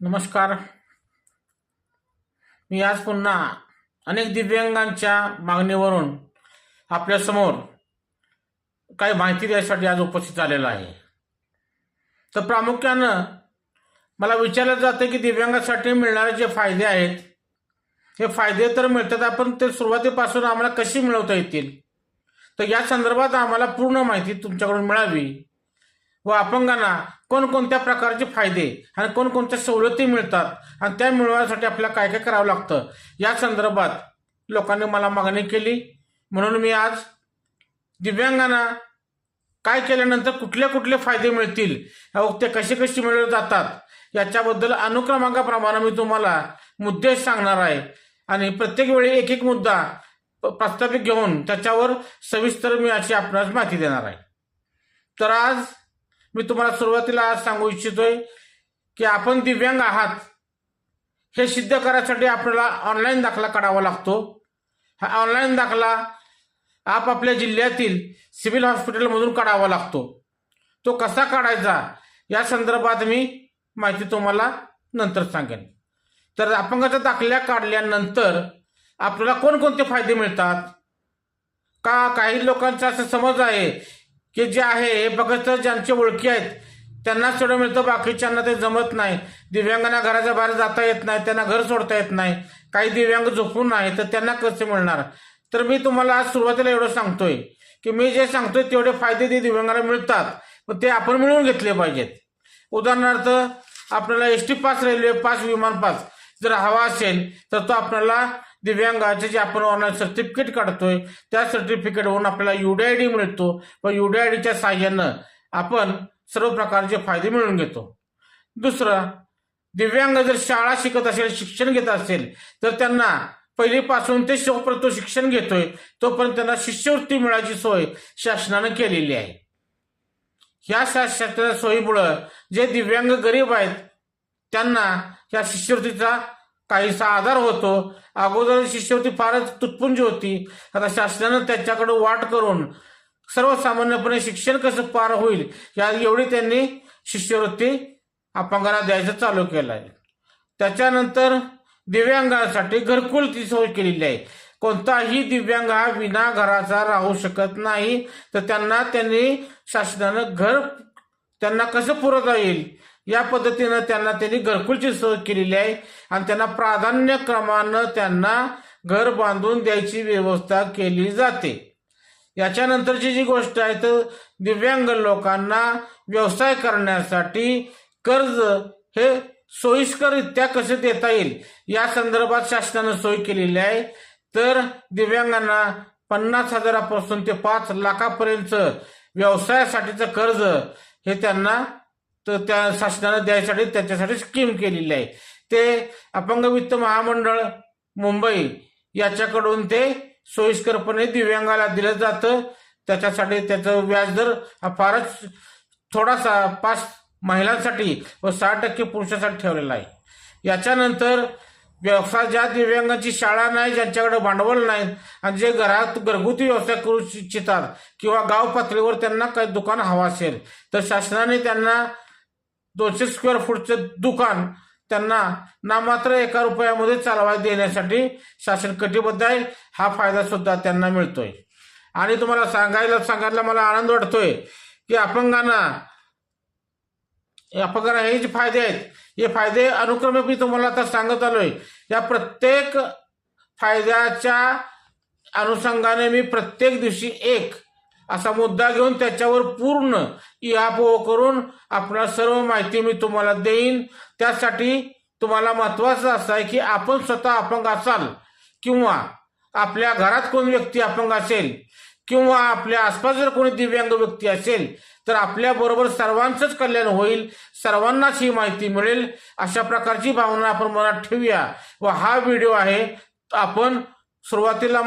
नमस्कार. मी आज पुन्हा अनेक दिव्यांगांच्या मागणीवरून आपल्यासमोर काही माहिती द्यायसाठी आज उपस्थित आलेला आहे. तर प्रामुख्यानं मला विचारलं जातं की दिव्यांगासाठी मिळणारे जे फायदे आहेत हे फायदे तर मिळतात, आपण ते सुरुवातीपासून आम्हाला कशी मिळवता येतील, तर या संदर्भात आम्हाला पूर्ण माहिती तुमच्याकडून मिळावी व अपंगांना कोणकोणत्या प्रकारचे फायदे आणि कोणकोणत्या सवलती मिळतात आणि त्या मिळवण्यासाठी आपल्याला काय काय करावं लागतं या संदर्भात लोकांनी मला मागणी केली. म्हणून मी आज दिव्यांगांना काय केल्यानंतर कुठले कुठले फायदे मिळतील, ते कसे कसे मिळवले जातात याच्याबद्दल अनुक्रमांकाप्रमाणे मी तुम्हाला मुद्दे सांगणार आहे आणि प्रत्येक वेळी एक एक मुद्दा प्रस्तावित घेऊन त्याच्यावर सविस्तर मी अशी आपणास माहिती देणार आहे. तर आज मी तुम्हाला सुरुवातीला आज सांगू इच्छितोय की आपण दिव्यांग आहात हे सिद्ध करण्यासाठी आपल्याला ऑनलाईन दाखला काढावा लागतो. हा ऑनलाईन दाखला आपापल्या जिल्ह्यातील सिव्हिल हॉस्पिटलमधून काढावा लागतो. तो कसा काढायचा या संदर्भात मी माहिती तुम्हाला नंतर सांगेन. तर अपंगाचा दाखला काढल्यानंतर आपल्याला कोणकोणते फायदे मिळतात का, काही लोकांचा असं समज आहे की जे आहे हे फक्त ज्यांचे ओळखी आहेत त्यांनाच तेवढं मिळतं, बाकीच्यांना ते जमत नाही. दिव्यांगांना घराच्या बाहेर जाता येत नाही, त्यांना घर सोडता येत नाही, काही दिव्यांग झोपून नाही, तर त्यांना कसे मिळणार. तर मी तुम्हाला आज सुरुवातीला एवढं सांगतोय की मी जे सांगतोय तेवढे फायदे ते दिव्यांगाला मिळतात, पण ते आपण मिळवून घेतले पाहिजेत. उदाहरणार्थ आपल्याला एसटी पास, रेल्वे पास, विमान पास जर हवा असेल तर तो आपल्याला दिव्यांगाचे जे आपण ऑनलाईन सर्टिफिकेट काढतोय त्या सर्टिफिकेटवरून आपल्याला UDID मिळतो व UDIDच्या साहाय्यानं आपण सर्व प्रकारचे फायदे मिळवून घेतो. दुसरं, दिव्यांग जर शाळा शिकत असेल, शिक्षण घेत असेल तर त्यांना पहिलीपासून ते शेवटपर्यंत शिक्षण घेतोय तोपर्यंत त्यांना शिष्यवृत्ती मिळायची सोय शासनानं केलेली आहे. ह्या शासनाच्या सोयीमुळं जे दिव्यांग गरीब आहेत त्यांना या शिष्यवृत्तीचा काहीसा आधार होतो. अगोदर शिष्यवृत्ती फारच तुटपुंजी होती, आता शासनानं त्याच्याकडे वाट करून सर्वसामान्यपणे शिक्षण कसं पार होईल या एवढी त्यांनी शिष्यवृत्ती अपंगांना द्यायचं चालू केलं आहे. त्याच्यानंतर दिव्यांगांसाठी घरकुलची सोय केलेली आहे. कोणताही दिव्यांग हा विना घराचा राहू शकत नाही, तर त्यांनी शासनानं घर त्यांना कसं पुरवता येईल या पद्धतीनं त्यांनी घरकुलची सोय केलेली आहे आणि त्यांना प्राधान्यक्रमानं त्यांना घर बांधून द्यायची व्यवस्था केली जाते. याच्यानंतरची जी गोष्ट आहे तर दिव्यांग लोकांना व्यवसाय करण्यासाठी कर्ज हे सोयीस्कररित्या कसं देता येईल या संदर्भात शासनानं सोय केलेली आहे. तर दिव्यांगांना 50,000पासून ते 5 लाखापर्यंत व्यवसायासाठीचं कर्ज हे त्यांना तर त्या शासनानं द्यायसाठी त्याच्यासाठी स्कीम केलेली आहे. ते अपंग वित्त महामंडळ मुंबई याच्याकडून ते सोयीस्करपणे दिव्यांगाला दिलं जातं. त्याच्यासाठी त्याचं व्याजदर हा फारच थोडासा 5 महिलांसाठी व 6% पुरुषांसाठी ठेवलेला आहे. याच्यानंतर व्यवसाय, ज्या दिव्यांगाची शाळा नाही, ज्यांच्याकडे भांडवल नाही आणि जे घरात घरगुती व्यवसाय करू इच्छितात किंवा गाव पातळीवर त्यांना काही दुकान हवं असेल तर शासनाने त्यांना 200 स्क्वेअर फूटचं दुकान त्यांना नामात्र ₹1 चालवायला देण्यासाठी शासन कटिबद्ध आहे. हा फायदा सुद्धा त्यांना मिळतोय. आणि तुम्हाला सांगायला मला आनंद वाटतोय की अपंगांना हे जे फायदे आहेत हे फायदे अनुक्रमे मी तुम्हाला आता सांगत आलोय. या प्रत्येक फायद्याच्या अनुषंगाने मी प्रत्येक दिवशी एक असा मुद्दा घेऊन त्याच्यावर पूर्ण इहापोह करून आपल्याला सर्व माहिती मी तुम्हाला देईन. त्यासाठी तुम्हाला महत्वाचं असं आहे की आपण स्वतः अपंग असाल किंवा आपल्या घरात कोणी व्यक्ती अपंग असेल किंवा आपल्या आसपास जर कोणी दिव्यांग व्यक्ती असेल तर आपल्या बरोबर सर्वांचंच कल्याण होईल, सर्वांनाच ही माहिती मिळेल अशा प्रकारची भावना आपण मनात ठेवूया. व हा व्हिडिओ आहे आपण सुरुवातीला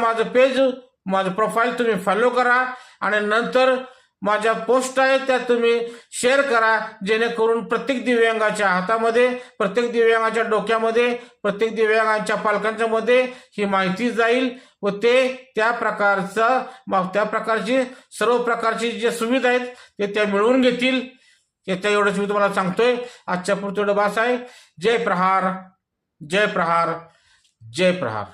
माझं प्रोफाईल तुम्ही फॉलो करा आणि नंतर माझ्या पोस्ट आहेत त्या तुम्ही शेअर करा, जेणेकरून प्रत्येक दिव्यांगाच्या हातामध्ये, प्रत्येक दिव्यांगाच्या डोक्यामध्ये, प्रत्येक दिव्यांगाच्या पालकांच्या मध्ये ही माहिती जाईल व ते त्या प्रकारची सर्व प्रकारची जे सुविधा आहेत ते त्या मिळवून घेतील. याच्या एवढंच मी तुम्हाला सांगतोय. आजच्या पुरतं एवढं बास आहे. जय प्रहार, जय प्रहार, जय प्रहार.